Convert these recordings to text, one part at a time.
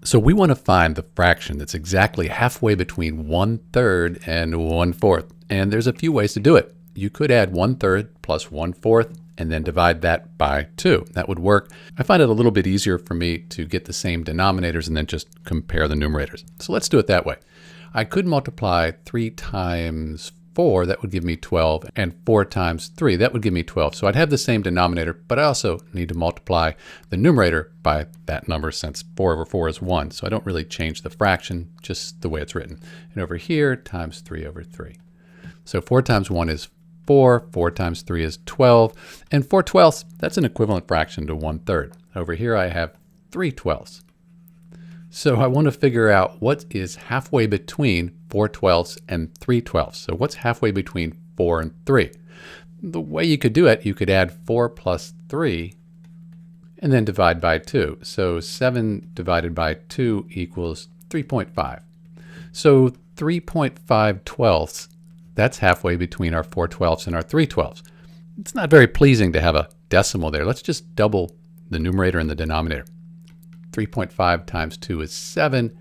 So we want to find the fraction that's exactly halfway between 1/3 and 1/4. And there's a few ways to do it. You could add 1/3 plus 1/4 and then divide that by 2. That would work. I find it a little bit easier for me to get the same denominators and then just compare the numerators. So let's do it that way. I could multiply 3 times 4, that would give me 12, and 4 times 3, that would give me 12. So I'd have the same denominator, but I also need to multiply the numerator by that number since 4 over 4 is 1. So I don't really change the fraction, just the way it's written. And over here, times 3 over 3. So 4 times 1 is 4, 4 times 3 is 12, and 4/12, that's an equivalent fraction to 1/3. Over here I have 3/12. So I want to figure out what is halfway between 4/12 and 3/12. So what's halfway between 4 and 3? The way you could do it, you could add 4 plus 3 and then divide by 2. So 7 divided by 2 equals 3.5. So 3.5/12, that's halfway between our 4/12 and our 3/12. It's not very pleasing to have a decimal there. Let's just double the numerator and the denominator. 3.5 times 2 is 7,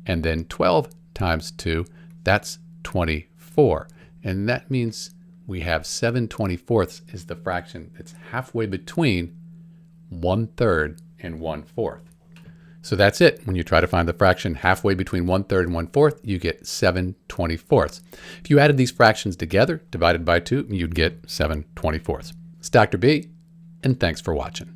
and then 12 times 2, that's 24. And that means we have 7/24 is the fraction that's halfway between 1/3 and 1/4. So that's it. When you try to find the fraction halfway between 1/3 and 1/4, you get 7/24. If you added these fractions together, divided by 2, you'd get 7/24. It's Dr. B, and thanks for watching.